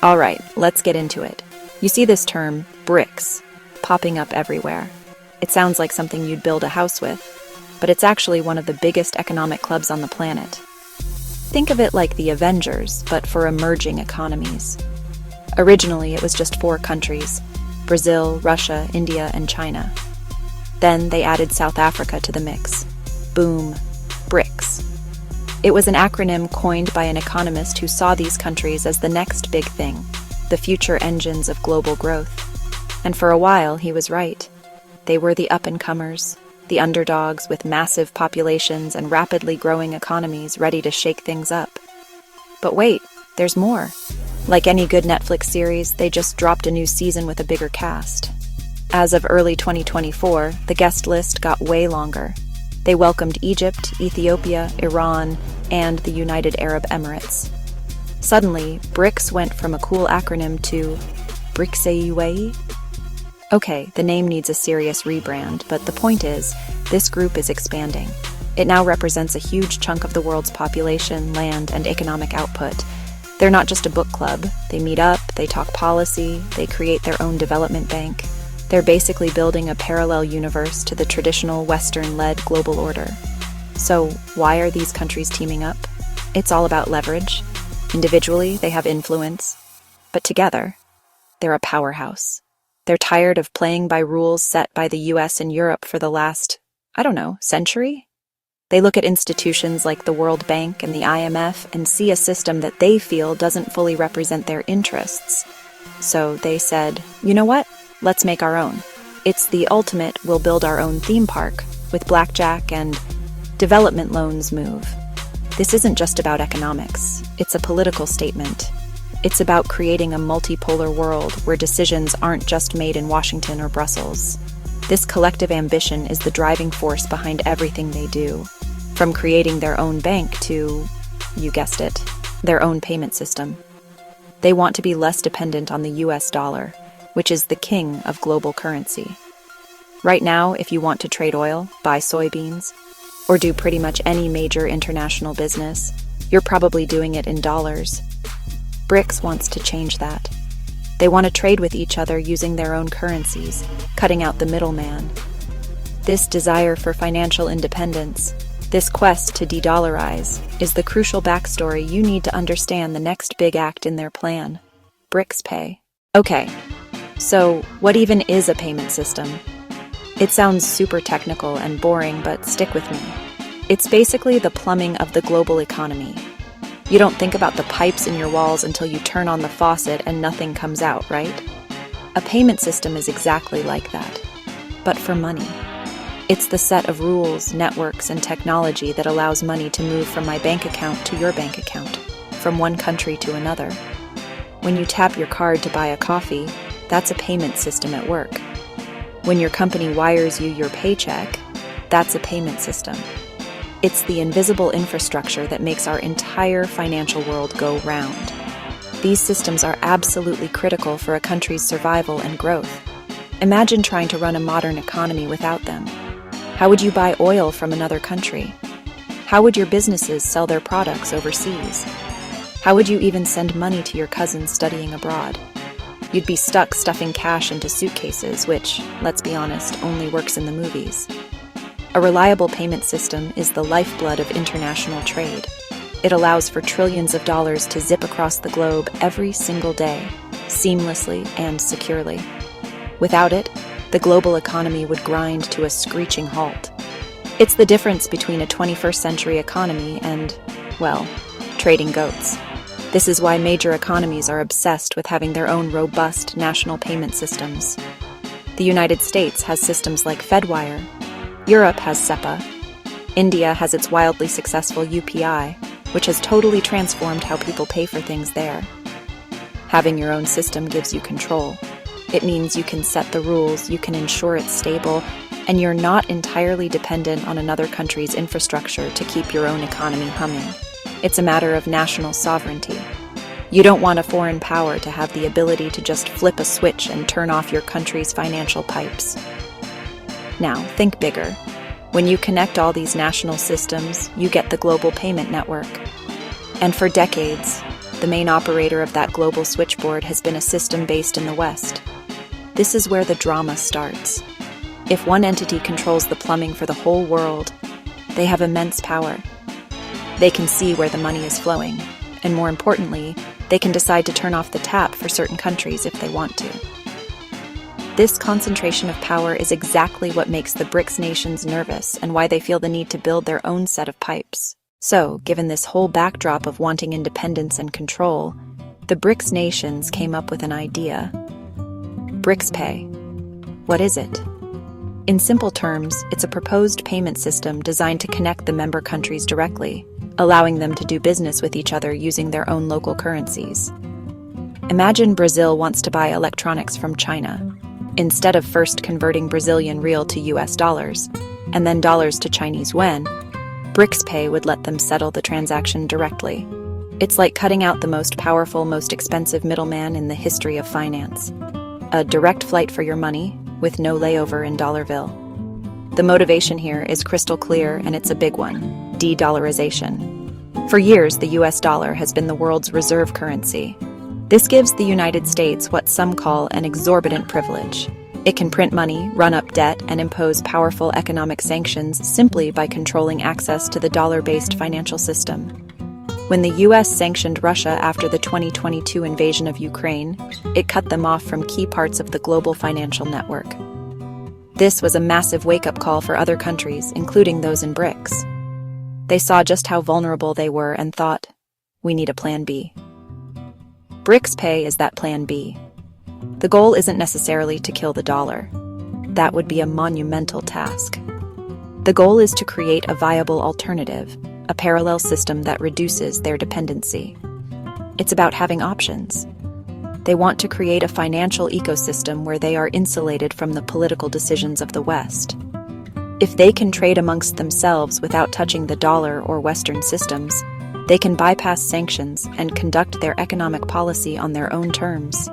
All right, let's get into it. You see this term, BRICS, popping up everywhere. It sounds like something you'd build a house with, but it's actually one of the biggest economic clubs on the planet. Think of it like the Avengers, but for emerging economies. Originally, it was just 4 countries: Brazil, Russia, India, and China. Then they added South Africa to the mix. Boom, BRICS. It was an acronym coined by an economist who saw these countries as the next big thing, the future engines of global growth. And for a while, he was right. They were the up-and-comers, the underdogs with massive populations and rapidly growing economies ready to shake things up. But wait, there's more. Like any good Netflix series, they just dropped a new season with a bigger cast. As of early 2024, the guest list got way longer. They welcomed Egypt, Ethiopia, Iran, and the United Arab Emirates. Suddenly, BRICS went from a cool acronym to BRICS. Okay, the name needs a serious rebrand, but the point is, this group is expanding. It now represents a huge chunk of the world's population, land, and economic output. They're not just a book club. They meet up, they talk policy, they create their own development bank. They're basically building a parallel universe to the traditional Western-led global order. So, why are these countries teaming up? It's all about leverage. Individually, they have influence. But together, they're a powerhouse. They're tired of playing by rules set by the US and Europe for the last, century? They look at institutions like the World Bank and the IMF and see a system that they feel doesn't fully represent their interests. So they said, you know what? Let's make our own. It's the ultimate we'll build our own theme park with blackjack and development loans move. This isn't just about economics. It's a political statement. It's about creating a multipolar world where decisions aren't just made in Washington or Brussels. This collective ambition is the driving force behind everything they do, from creating their own bank to, you guessed it, their own payment system. They want to be less dependent on the US dollar, which is the king of global currency. Right now, if you want to trade oil, buy soybeans, or do pretty much any major international business, you're probably doing it in dollars. BRICS wants to change that. They want to trade with each other using their own currencies, cutting out the middleman. This desire for financial independence, this quest to de-dollarize, is the crucial backstory you need to understand the next big act in their plan: BRICS Pay. Okay, so what even is a payment system? It sounds super technical and boring, but stick with me. It's basically the plumbing of the global economy. You don't think about the pipes in your walls until you turn on the faucet and nothing comes out, right? A payment system is exactly like that, but for money. It's the set of rules, networks, and technology that allows money to move from my bank account to your bank account, from one country to another. When you tap your card to buy a coffee, that's a payment system at work. When your company wires you your paycheck, that's a payment system. It's the invisible infrastructure that makes our entire financial world go round. These systems are absolutely critical for a country's survival and growth. Imagine trying to run a modern economy without them. How would you buy oil from another country? How would your businesses sell their products overseas? How would you even send money to your cousins studying abroad? You'd be stuck stuffing cash into suitcases, which, let's be honest, only works in the movies. A reliable payment system is the lifeblood of international trade. It allows for trillions of dollars to zip across the globe every single day, seamlessly and securely. Without it, the global economy would grind to a screeching halt. It's the difference between a 21st century economy and, well, trading goats. This is why major economies are obsessed with having their own robust national payment systems. The United States has systems like Fedwire. Europe has SEPA. India has its wildly successful UPI, which has totally transformed how people pay for things there. Having your own system gives you control. It means you can set the rules, you can ensure it's stable, and you're not entirely dependent on another country's infrastructure to keep your own economy humming. It's a matter of national sovereignty. You don't want a foreign power to have the ability to just flip a switch and turn off your country's financial pipes. Now, think bigger. When you connect all these national systems, you get the global payment network. And for decades, the main operator of that global switchboard has been a system based in the West. This is where the drama starts. If one entity controls the plumbing for the whole world, they have immense power. They can see where the money is flowing, and more importantly, they can decide to turn off the tap for certain countries if they want to. This concentration of power is exactly what makes the BRICS nations nervous and why they feel the need to build their own set of pipes. So, given this whole backdrop of wanting independence and control, the BRICS nations came up with an idea. BRICS Pay. What is it? In simple terms, it's a proposed payment system designed to connect the member countries directly, allowing them to do business with each other using their own local currencies. Imagine Brazil wants to buy electronics from China. Instead of first converting Brazilian real to US dollars, and then dollars to Chinese yuan, BRICS Pay would let them settle the transaction directly. It's like cutting out the most powerful, most expensive middleman in the history of finance. A direct flight for your money, with no layover in Dollarville. The motivation here is crystal clear, and it's a big one: de-dollarization. For years, the US dollar has been the world's reserve currency. This gives the United States what some call an exorbitant privilege. It can print money, run up debt, and impose powerful economic sanctions simply by controlling access to the dollar-based financial system. When the US sanctioned Russia after the 2022 invasion of Ukraine, it cut them off from key parts of the global financial network. This was a massive wake-up call for other countries, including those in BRICS. They saw just how vulnerable they were and thought, we need a plan B. BRICS Pay is that plan B. The goal isn't necessarily to kill the dollar. That would be a monumental task. The goal is to create a viable alternative, a parallel system that reduces their dependency. It's about having options. They want to create a financial ecosystem where they are insulated from the political decisions of the West. If they can trade amongst themselves without touching the dollar or Western systems, they can bypass sanctions and conduct their economic policy on their own terms.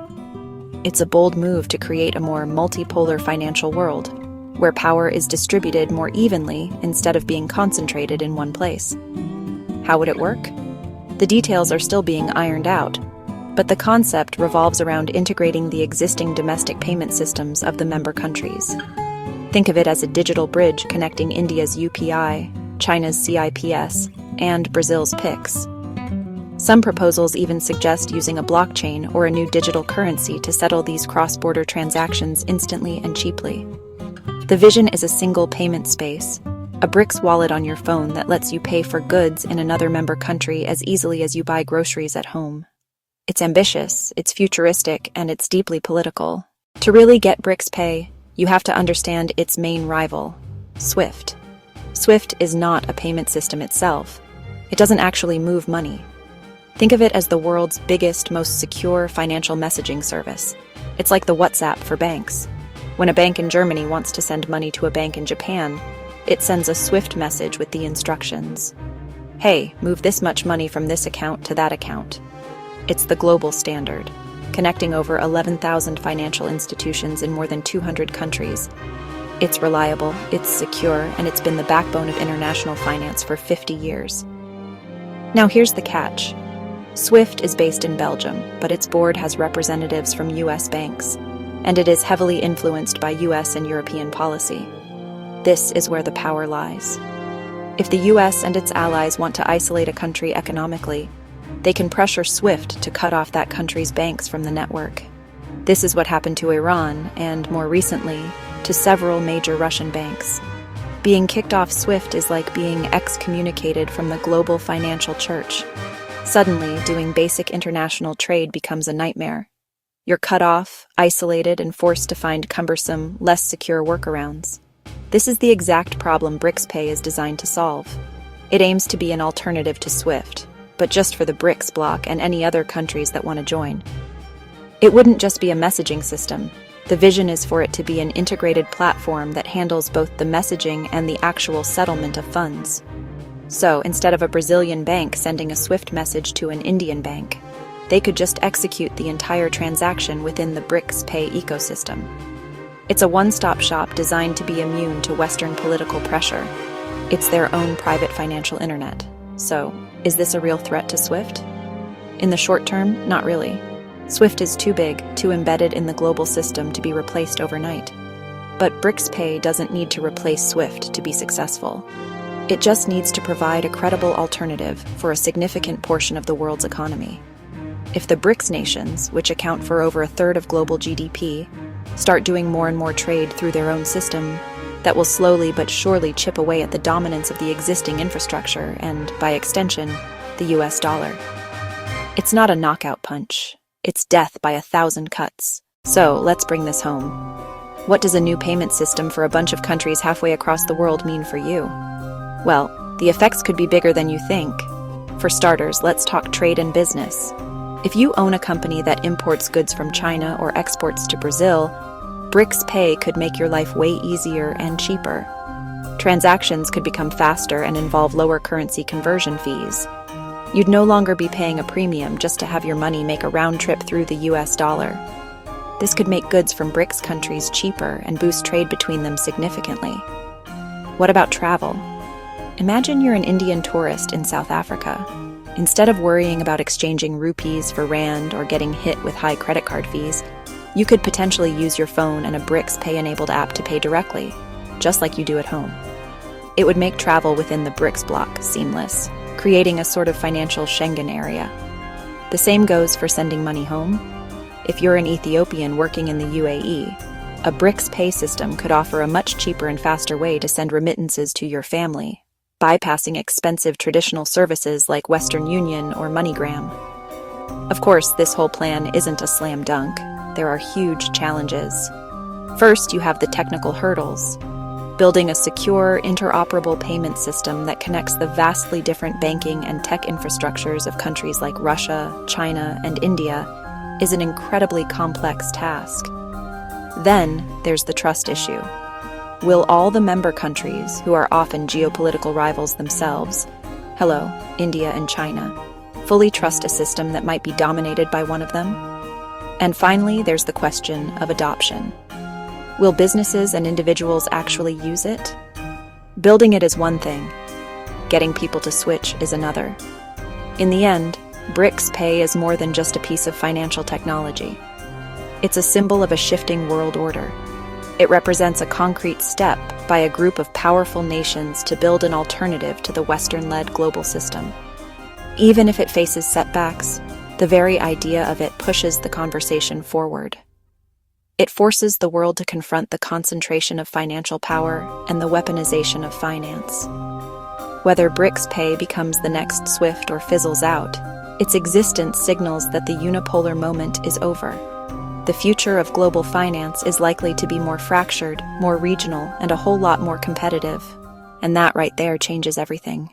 It's a bold move to create a more multipolar financial world, where power is distributed more evenly instead of being concentrated in one place. How would it work? The details are still being ironed out, but the concept revolves around integrating the existing domestic payment systems of the member countries. Think of it as a digital bridge connecting India's UPI, China's CIPS, and Brazil's PIX. Some proposals even suggest using a blockchain or a new digital currency to settle these cross-border transactions instantly and cheaply. The vision is a single payment space, a BRICS wallet on your phone that lets you pay for goods in another member country as easily as you buy groceries at home. It's ambitious, it's futuristic, and it's deeply political. To really get BRICS Pay, you have to understand its main rival, SWIFT. SWIFT is not a payment system itself. It doesn't actually move money. Think of it as the world's biggest, most secure financial messaging service. It's like the WhatsApp for banks. When a bank in Germany wants to send money to a bank in Japan, it sends a SWIFT message with the instructions. Hey, move this much money from this account to that account. It's the global standard, connecting over 11,000 financial institutions in more than 200 countries. It's reliable, it's secure, and it's been the backbone of international finance for 50 years. Now here's the catch. SWIFT is based in Belgium, but its board has representatives from US banks, and it is heavily influenced by US and European policy. This is where the power lies. If the US and its allies want to isolate a country economically, they can pressure SWIFT to cut off that country's banks from the network. This is what happened to Iran, and more recently, to several major Russian banks. Being kicked off SWIFT is like being excommunicated from the global financial church. Suddenly, doing basic international trade becomes a nightmare. You're cut off, isolated, and forced to find cumbersome, less secure workarounds. This is the exact problem BRICS Pay is designed to solve. It aims to be an alternative to SWIFT, but just for the BRICS bloc and any other countries that want to join. It wouldn't just be a messaging system. The vision is for it to be an integrated platform that handles both the messaging and the actual settlement of funds. So, instead of a Brazilian bank sending a SWIFT message to an Indian bank, they could just execute the entire transaction within the BRICS Pay ecosystem. It's a one-stop shop designed to be immune to Western political pressure. It's their own private financial internet. So, is this a real threat to SWIFT? In the short term, not really. SWIFT is too big, too embedded in the global system to be replaced overnight. But BRICS Pay doesn't need to replace SWIFT to be successful. It just needs to provide a credible alternative for a significant portion of the world's economy. If the BRICS nations, which account for over a third of global GDP, start doing more and more trade through their own system, that will slowly but surely chip away at the dominance of the existing infrastructure and, by extension, the US dollar. It's not a knockout punch. It's death by 1,000 cuts. So, let's bring this home. What does a new payment system for a bunch of countries halfway across the world mean for you? Well, the effects could be bigger than you think. For starters, let's talk trade and business. If you own a company that imports goods from China or exports to Brazil, BRICS Pay could make your life way easier and cheaper. Transactions could become faster and involve lower currency conversion fees. You'd no longer be paying a premium just to have your money make a round trip through the US dollar. This could make goods from BRICS countries cheaper and boost trade between them significantly. What about travel? Imagine you're an Indian tourist in South Africa. Instead of worrying about exchanging rupees for rand or getting hit with high credit card fees, you could potentially use your phone and a BRICS Pay-enabled app to pay directly, just like you do at home. It would make travel within the BRICS bloc seamless, creating a sort of financial Schengen area. The same goes for sending money home. If you're an Ethiopian working in the UAE, a BRICS Pay system could offer a much cheaper and faster way to send remittances to your family, bypassing expensive traditional services like Western Union or MoneyGram. Of course, this whole plan isn't a slam dunk. There are huge challenges. First, you have the technical hurdles. Building a secure, interoperable payment system that connects the vastly different banking and tech infrastructures of countries like Russia, China, and India is an incredibly complex task. Then, there's the trust issue. Will all the member countries, who are often geopolitical rivals themselves, hello, India and China, fully trust a system that might be dominated by one of them? And finally, there's the question of adoption. Will businesses and individuals actually use it? Building it is one thing. Getting people to switch is another. In the end, BRICS Pay is more than just a piece of financial technology. It's a symbol of a shifting world order. It represents a concrete step by a group of powerful nations to build an alternative to the Western-led global system. Even if it faces setbacks, the very idea of it pushes the conversation forward. It forces the world to confront the concentration of financial power and the weaponization of finance. Whether BRICS Pay becomes the next SWIFT or fizzles out, its existence signals that the unipolar moment is over. The future of global finance is likely to be more fractured, more regional, and a whole lot more competitive. And that right there changes everything.